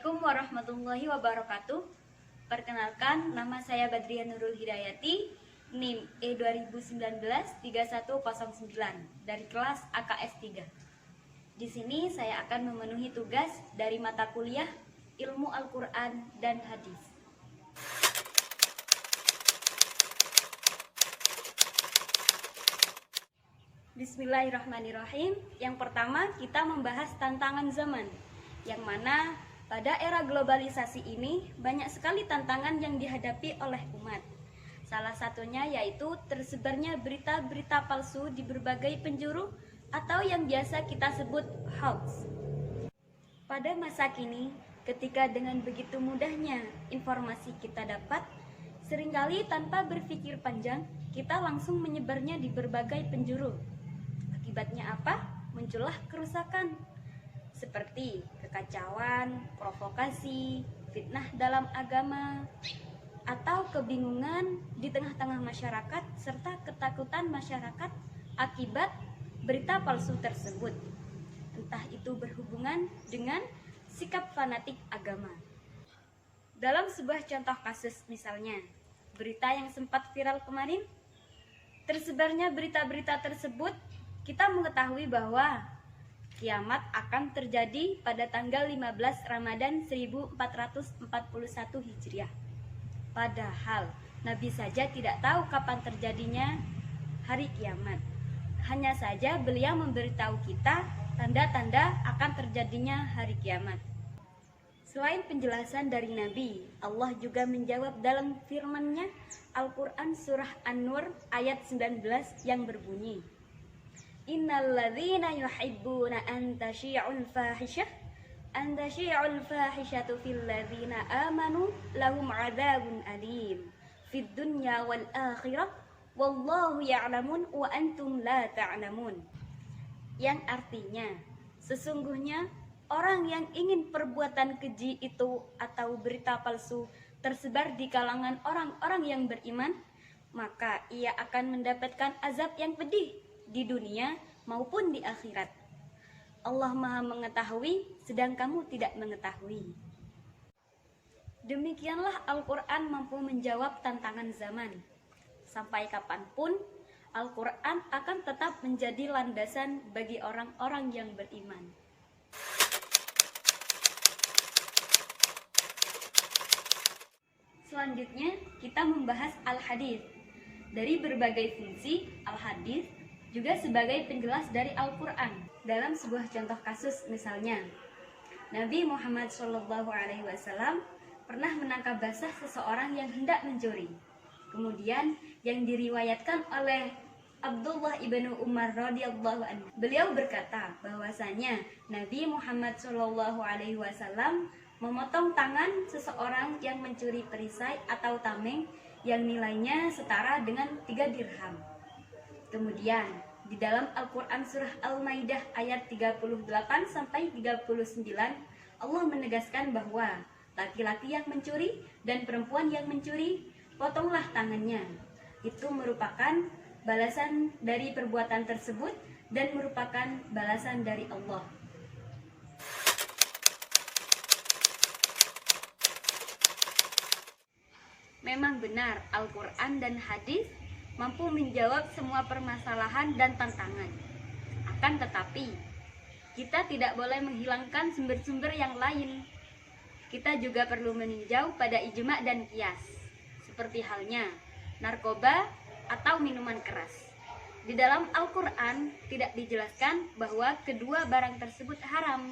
Assalamualaikum warahmatullahi wabarakatuh. Perkenalkan, nama saya Badriah Nurul Hidayati, NIM E2019-3109 dari kelas AKS 3. Di sini saya akan memenuhi tugas dari mata kuliah Ilmu Al-Quran dan Hadis. Bismillahirrahmanirrahim. Yang pertama, kita membahas tantangan zaman, yang mana pada era globalisasi ini banyak sekali tantangan yang dihadapi oleh umat. Salah satunya yaitu tersebarnya berita-berita palsu di berbagai penjuru atau yang biasa kita sebut hoax. Pada masa kini, ketika dengan begitu mudahnya informasi kita dapat, seringkali tanpa berpikir panjang, kita langsung menyebarnya di berbagai penjuru. Akibatnya apa? Muncullah kerusakan, seperti kekacauan, provokasi, fitnah dalam agama, atau kebingungan di tengah-tengah masyarakat, serta ketakutan masyarakat akibat berita palsu tersebut. Entah itu berhubungan dengan sikap fanatik agama. Dalam sebuah contoh kasus misalnya, berita yang sempat viral kemarin, tersebarnya berita-berita tersebut, kita mengetahui bahwa kiamat akan terjadi pada tanggal 15 Ramadan 1441 Hijriah. Padahal Nabi saja tidak tahu kapan terjadinya hari kiamat. Hanya saja beliau memberitahu kita tanda-tanda akan terjadinya hari kiamat. Selain penjelasan dari Nabi, Allah juga menjawab dalam firman-Nya Al-Quran surah An-Nur ayat 19 yang berbunyi, Innalladzina yuhibbuna an tasyi'ul fahishatu fil ladzina amanu lahum 'adzabun alim fid dunya wal akhirah wallahu ya'lamun wa antum la ta'lamun. Yang artinya, sesungguhnya orang yang ingin perbuatan keji itu atau berita palsu tersebar di kalangan orang-orang yang beriman, maka ia akan mendapatkan azab yang pedih di dunia maupun di akhirat. Allah Maha mengetahui, sedang kamu tidak mengetahui. Demikianlah Al-Quran mampu menjawab tantangan zaman. Sampai kapanpun, Al-Quran akan tetap menjadi landasan bagi orang-orang yang beriman. Selanjutnya, kita membahas Al-Hadis. Dari berbagai fungsi, Al-Hadis juga sebagai penjelas dari Al-Quran. Dalam sebuah contoh kasus misalnya, Nabi Muhammad SAW pernah menangkap basah seseorang yang hendak mencuri. Kemudian yang diriwayatkan oleh Abdullah ibnu Umar radhiyallahu anhu, beliau berkata bahwasanya Nabi Muhammad SAW memotong tangan seseorang yang mencuri perisai atau tameng yang nilainya setara dengan 3 dirham. Kemudian di dalam Al-Quran surah Al-Maidah ayat 38-39 Allah menegaskan bahwa laki-laki yang mencuri dan perempuan yang mencuri, potonglah tangannya. Itu merupakan balasan dari perbuatan tersebut dan merupakan balasan dari Allah. Memang benar Al-Quran dan hadis mampu menjawab semua permasalahan dan tantangan. Akan tetapi, kita tidak boleh menghilangkan sumber-sumber yang lain. Kita juga perlu meninjau pada ijma' dan qiyas, seperti halnya narkoba atau minuman keras. Di dalam Al-Quran tidak dijelaskan bahwa kedua barang tersebut haram.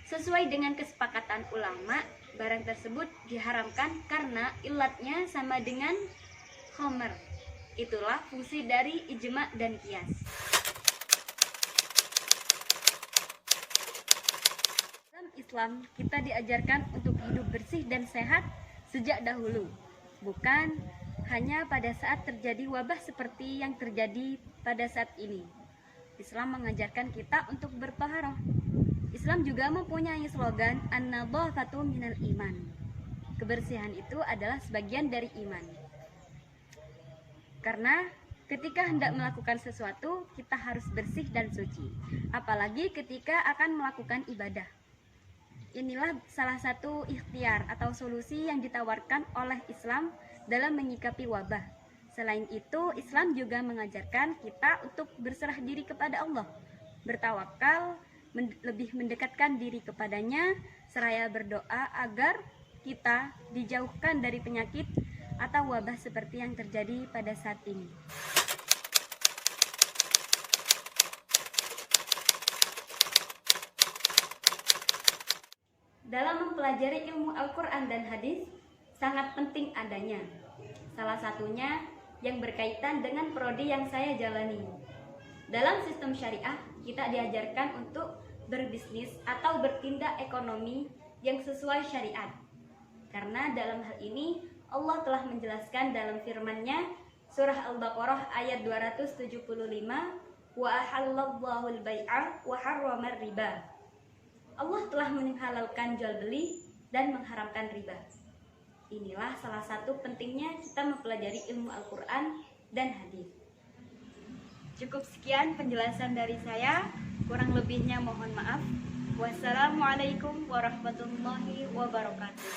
Sesuai dengan kesepakatan ulama, barang tersebut diharamkan karena ilatnya sama dengan khamr. Itulah fungsi dari ijma' dan qiyas. Dalam Islam, kita diajarkan untuk hidup bersih dan sehat sejak dahulu, bukan hanya pada saat terjadi wabah seperti yang terjadi pada saat ini. Islam mengajarkan kita untuk bertaharah. Islam juga mempunyai slogan An-nadhafatu minal iman. Kebersihan itu adalah sebagian dari iman. Karena ketika hendak melakukan sesuatu, kita harus bersih dan suci. Apalagi ketika akan melakukan ibadah. Inilah salah satu ikhtiar atau solusi yang ditawarkan oleh Islam dalam menyikapi wabah. Selain itu, Islam juga mengajarkan kita untuk berserah diri kepada Allah, bertawakal, lebih mendekatkan diri kepadanya, seraya berdoa agar kita dijauhkan dari penyakit atau wabah seperti yang terjadi pada saat ini. Dalam mempelajari ilmu Al-Quran dan hadis, sangat penting adanya. Salah satunya yang berkaitan dengan prodi yang saya jalani. Dalam sistem syariah, kita diajarkan untuk berbisnis atau bertindak ekonomi yang sesuai syariat. Karena dalam hal ini, Allah telah menjelaskan dalam firman-Nya, surah Al-Baqarah ayat 275, wa ahallallahu al-bai'a wa harramar riba. Allah telah menghalalkan jual beli dan mengharamkan riba. Inilah salah satu pentingnya kita mempelajari ilmu Al-Quran dan hadis. Cukup sekian penjelasan dari saya, kurang lebihnya mohon maaf. Wassalamualaikum warahmatullahi wabarakatuh.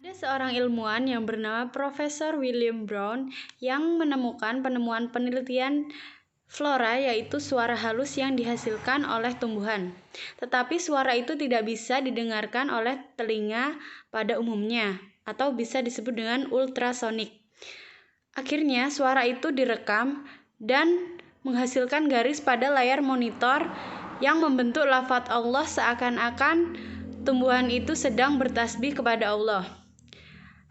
Ada seorang ilmuwan yang bernama Profesor William Brown yang menemukan penemuan penelitian flora, yaitu suara halus yang dihasilkan oleh tumbuhan. Tetapi suara itu tidak bisa didengarkan oleh telinga pada umumnya, atau bisa disebut dengan ultrasonik. Akhirnya suara itu direkam dan menghasilkan garis pada layar monitor yang membentuk lafaz Allah seakan-akan tumbuhan itu sedang bertasbih kepada Allah.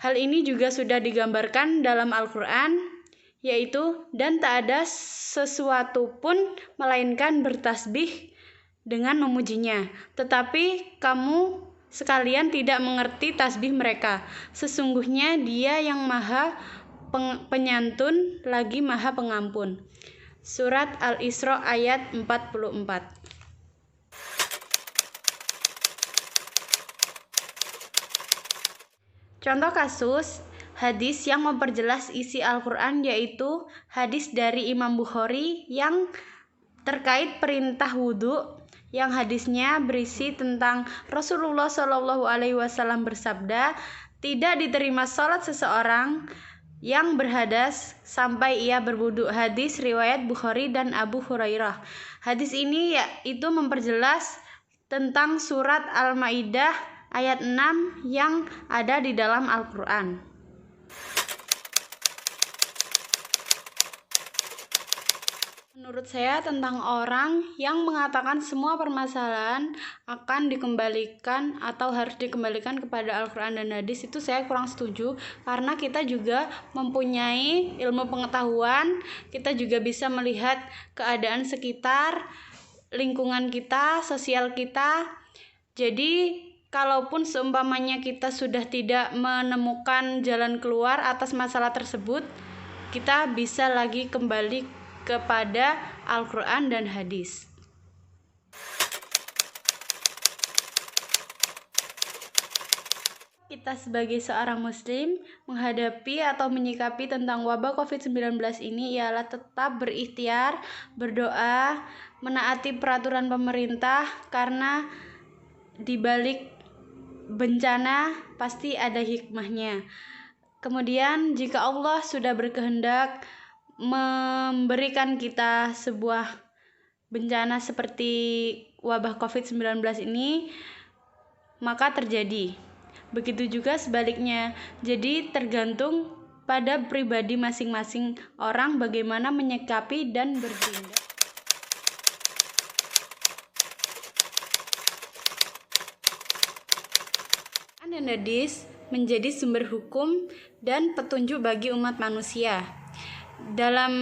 Hal ini juga sudah digambarkan dalam Al-Quran, yaitu dan tak ada sesuatu pun melainkan bertasbih dengan memujinya, tetapi kamu sekalian tidak mengerti tasbih mereka. Sesungguhnya Dia yang Maha Penyantun lagi Maha Pengampun. Surat Al-Isra ayat 44. Contoh kasus hadis yang memperjelas isi Al-Quran yaitu hadis dari Imam Bukhari yang terkait perintah wudhu, yang hadisnya berisi tentang Rasulullah SAW bersabda, tidak diterima salat seseorang yang berhadas sampai ia berwudhu. Hadis riwayat Bukhari dan Abu Hurairah. Hadis ini yaitu memperjelas tentang surat Al-Maidah ayat 6 yang ada di dalam Al-Quran. Menurut saya tentang orang yang mengatakan semua permasalahan akan dikembalikan atau harus dikembalikan kepada Al-Quran dan hadis, itu saya kurang setuju, karena kita juga mempunyai ilmu pengetahuan, kita juga bisa melihat keadaan sekitar, lingkungan kita, sosial kita. Jadi kalaupun seumpamanya kita sudah tidak menemukan jalan keluar atas masalah tersebut, kita bisa lagi kembali kepada Al-Quran dan hadis. Kita sebagai seorang muslim menghadapi atau menyikapi tentang wabah COVID-19 ini ialah tetap berikhtiar, berdoa, menaati peraturan pemerintah, karena di balik bencana pasti ada hikmahnya. Kemudian jika Allah sudah berkehendak memberikan kita sebuah bencana seperti wabah COVID-19 ini, maka terjadi. Begitu juga sebaliknya. Jadi tergantung pada pribadi masing-masing orang bagaimana menyikapi dan bertindak. Dan hadis menjadi sumber hukum dan petunjuk bagi umat manusia. Dalam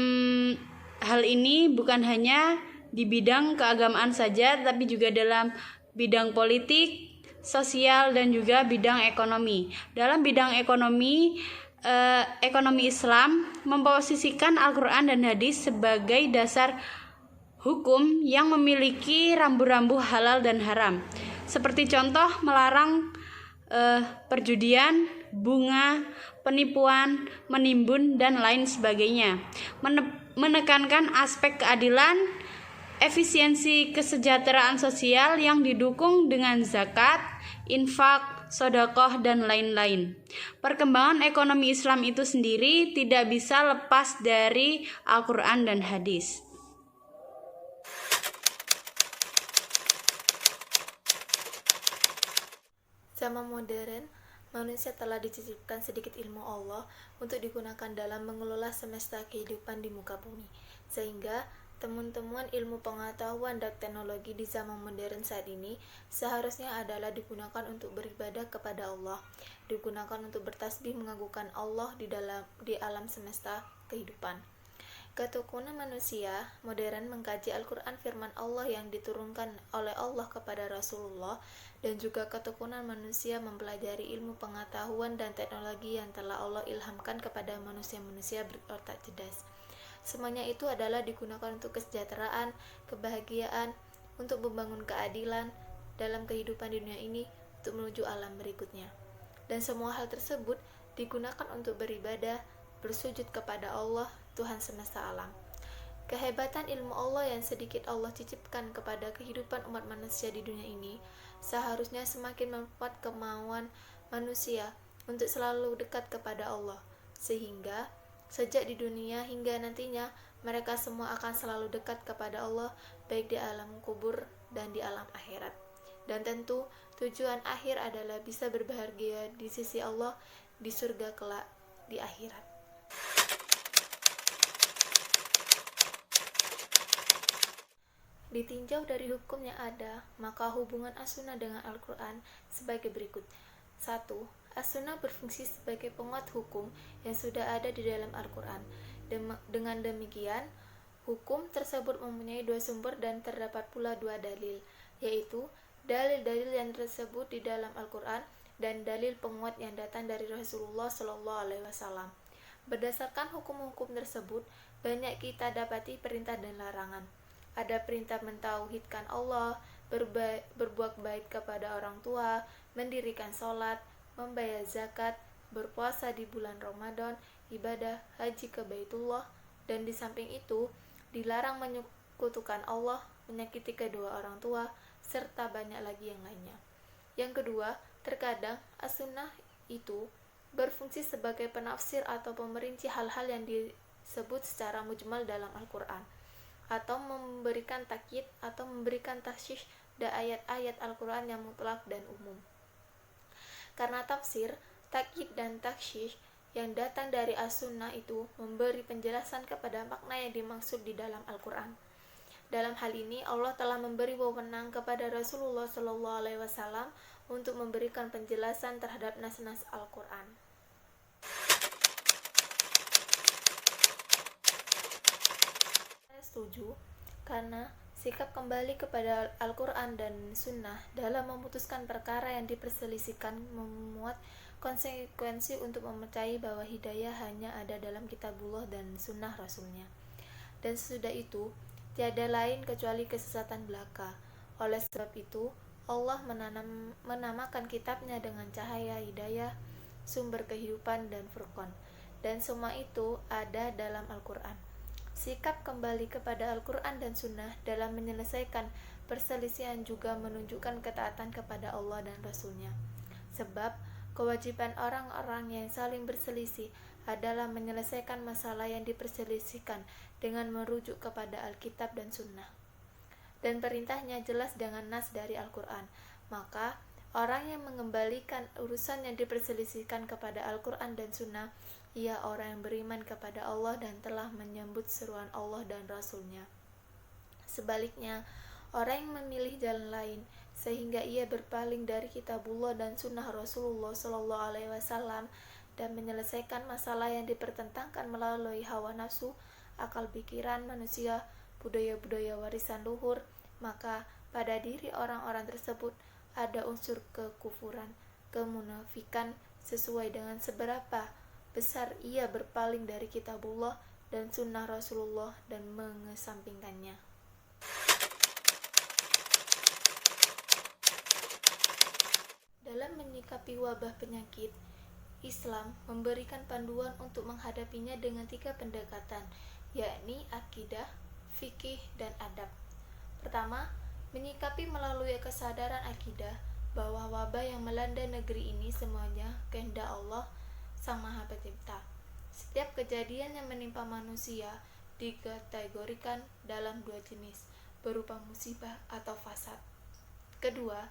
hal ini bukan hanya di bidang keagamaan saja, tapi juga dalam bidang politik, sosial, dan juga bidang ekonomi. Dalam bidang ekonomi, ekonomi Islam memposisikan Al-Quran dan hadis sebagai dasar hukum yang memiliki rambu-rambu halal dan haram. Seperti contoh melarang perjudian, bunga, penipuan, menimbun, dan lain sebagainya. Menekankan aspek keadilan efisiensi kesejahteraan sosial yang didukung dengan zakat, infak, sedekah, dan lain-lain. Perkembangan ekonomi Islam itu sendiri tidak bisa lepas dari Al-Quran dan hadis. Zaman modern, manusia telah dititipkan sedikit ilmu Allah untuk digunakan dalam mengelola semesta kehidupan di muka bumi, sehingga temuan-temuan ilmu pengetahuan dan teknologi di zaman modern saat ini seharusnya adalah digunakan untuk beribadah kepada Allah, digunakan untuk bertasbih mengagungkan Allah di alam semesta kehidupan. Ketekunan manusia modern mengkaji Al-Quran firman Allah yang diturunkan oleh Allah kepada Rasulullah, dan juga ketekunan manusia mempelajari ilmu pengetahuan dan teknologi yang telah Allah ilhamkan kepada manusia-manusia berotak cerdas. Semuanya itu adalah digunakan untuk kesejahteraan, kebahagiaan, untuk membangun keadilan dalam kehidupan di dunia ini untuk menuju alam berikutnya. Dan semua hal tersebut digunakan untuk beribadah, bersujud kepada Allah, Tuhan semesta alam. Kehebatan ilmu Allah yang sedikit Allah cicipkan kepada kehidupan umat manusia di dunia ini seharusnya semakin memperkuat kemauan manusia untuk selalu dekat kepada Allah, sehingga sejak di dunia hingga nantinya mereka semua akan selalu dekat kepada Allah, baik di alam kubur dan di alam akhirat. Dan tentu tujuan akhir adalah bisa berbahagia di sisi Allah di surga kelak di akhirat. Ditinjau dari hukum yang ada, maka hubungan as-sunnah dengan Al-Quran sebagai berikut. 1. As-sunnah berfungsi sebagai penguat hukum yang sudah ada di dalam Al-Quran. Dengan demikian, hukum tersebut mempunyai dua sumber dan terdapat pula dua dalil, yaitu dalil-dalil yang tersebut di dalam Al-Quran dan dalil penguat yang datang dari Rasulullah SAW. Berdasarkan hukum-hukum tersebut, banyak kita dapati perintah dan larangan. Ada perintah mentauhidkan Allah, berbuat baik kepada orang tua, mendirikan sholat, membayar zakat, berpuasa di bulan Ramadan, ibadah haji ke Baitullah, dan di samping itu dilarang menyekutukan Allah, menyakiti kedua orang tua, serta banyak lagi yang lainnya. Yang kedua, terkadang as-sunnah itu berfungsi sebagai penafsir atau pemerinci hal-hal yang disebut secara mujmal dalam Al-Quran, atau memberikan takyid atau memberikan tasyih dari ayat-ayat Al-Quran yang mutlak dan umum. Karena tafsir, takyid dan tasyih yang datang dari as-sunnah itu memberi penjelasan kepada makna yang dimaksud di dalam Al-Quran. Dalam hal ini Allah telah memberi wewenang kepada Rasulullah SAW untuk memberikan penjelasan terhadap nas-nas Al-Quran. Setuju, karena sikap kembali kepada Al-Quran dan Sunnah dalam memutuskan perkara yang diperselisihkan memuat konsekuensi untuk mempercayai bahwa hidayah hanya ada dalam kitabullah dan sunnah Rasulnya. Dan sesudah itu, tiada lain kecuali kesesatan belaka. Oleh sebab itu, Allah menamakan kitabnya dengan cahaya hidayah, sumber kehidupan, dan furqan. Dan semua itu ada dalam Al-Quran. Sikap kembali kepada Al-Quran dan Sunnah dalam menyelesaikan perselisihan juga menunjukkan ketaatan kepada Allah dan Rasulnya. Sebab kewajiban orang-orang yang saling berselisih adalah menyelesaikan masalah yang diperselisihkan dengan merujuk kepada Alkitab dan Sunnah. Dan perintahnya jelas dengan nas dari Al-Quran. Maka orang yang mengembalikan urusan yang diperselisihkan kepada Al-Quran dan Sunnah, ia orang yang beriman kepada Allah dan telah menyambut seruan Allah dan Rasulnya. Sebaliknya, orang yang memilih jalan lain sehingga ia berpaling dari kitabullah dan sunnah Rasulullah SAW dan menyelesaikan masalah yang dipertentangkan melalui hawa nafsu, akal pikiran manusia, budaya-budaya warisan luhur, maka pada diri orang-orang tersebut ada unsur kekufuran, kemunafikan sesuai dengan seberapa besar ia berpaling dari kitabullah dan sunnah Rasulullah dan mengesampingkannya. Dalam menyikapi wabah penyakit, Islam memberikan panduan untuk menghadapinya dengan 3 pendekatan, yakni akidah, fikih, dan adab. Pertama, menyikapi melalui kesadaran akidah bahwa wabah yang melanda negeri ini semuanya kehendak Allah Sang Maha Pencipta. Setiap kejadian yang menimpa manusia dikategorikan dalam dua jenis, berupa musibah atau fasad. Kedua,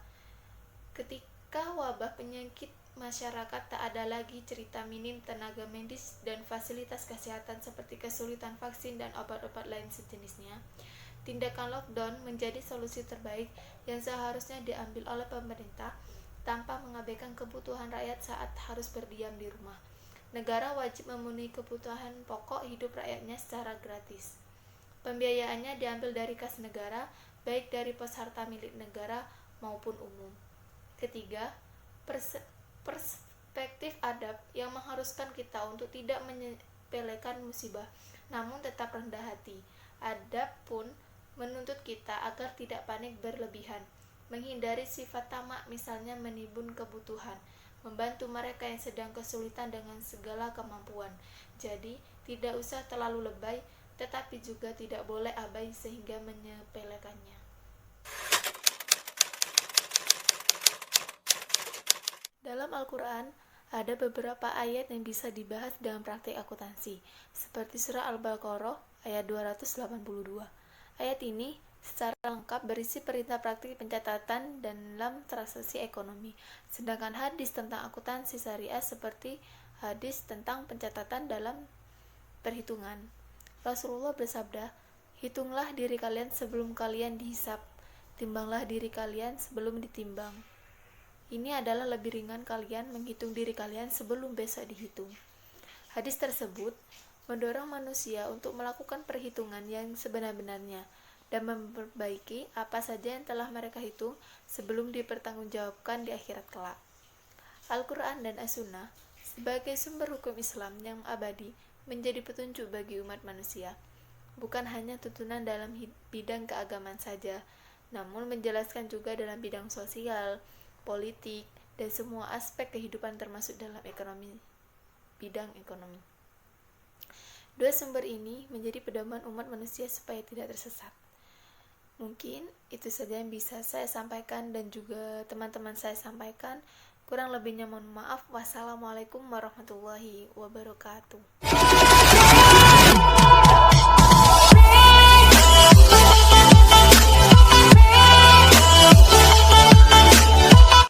ketika wabah penyakit masyarakat tak ada lagi cerita minim tenaga medis dan fasilitas kesehatan seperti kesulitan vaksin dan obat-obat lain sejenisnya. Tindakan lockdown menjadi solusi terbaik yang seharusnya diambil oleh pemerintah tanpa mengabaikan kebutuhan rakyat saat harus berdiam di rumah. Negara wajib memenuhi kebutuhan pokok hidup rakyatnya secara gratis. Pembiayaannya diambil dari kas negara, baik dari pos harta milik negara maupun umum. Ketiga, perspektif adab yang mengharuskan kita untuk tidak menyepelekan musibah, namun tetap rendah hati. Adab pun menuntut kita agar tidak panik berlebihan, menghindari sifat tamak, misalnya menimbun kebutuhan, membantu mereka yang sedang kesulitan dengan segala kemampuan. Jadi, tidak usah terlalu lebay, tetapi juga tidak boleh abai sehingga menyepelekannya. Dalam Al-Quran, ada beberapa ayat yang bisa dibahas dalam praktik akuntansi, seperti surah Al-Baqarah ayat 282. Ayat ini secara lengkap berisi perintah praktik pencatatan dalam transaksi ekonomi, sedangkan hadis tentang akuntansi syariah seperti hadis tentang pencatatan dalam perhitungan. Rasulullah bersabda, "Hitunglah diri kalian sebelum kalian dihisab, timbanglah diri kalian sebelum ditimbang. Ini adalah lebih ringan kalian menghitung diri kalian sebelum besok dihitung." Hadis tersebut mendorong manusia untuk melakukan perhitungan yang sebenar-benarnya dan memperbaiki apa saja yang telah mereka hitung sebelum dipertanggungjawabkan di akhirat kelak. Al-Quran dan As-Sunnah sebagai sumber hukum Islam yang abadi menjadi petunjuk bagi umat manusia, bukan hanya tuntunan dalam bidang keagamaan saja, namun menjelaskan juga dalam bidang sosial, politik, dan semua aspek kehidupan termasuk dalam bidang ekonomi. Dua sumber ini menjadi pedoman umat manusia supaya tidak tersesat. Mungkin itu saja yang bisa saya sampaikan dan juga teman-teman saya sampaikan. Kurang lebihnya mohon maaf. Wassalamualaikum warahmatullahi wabarakatuh.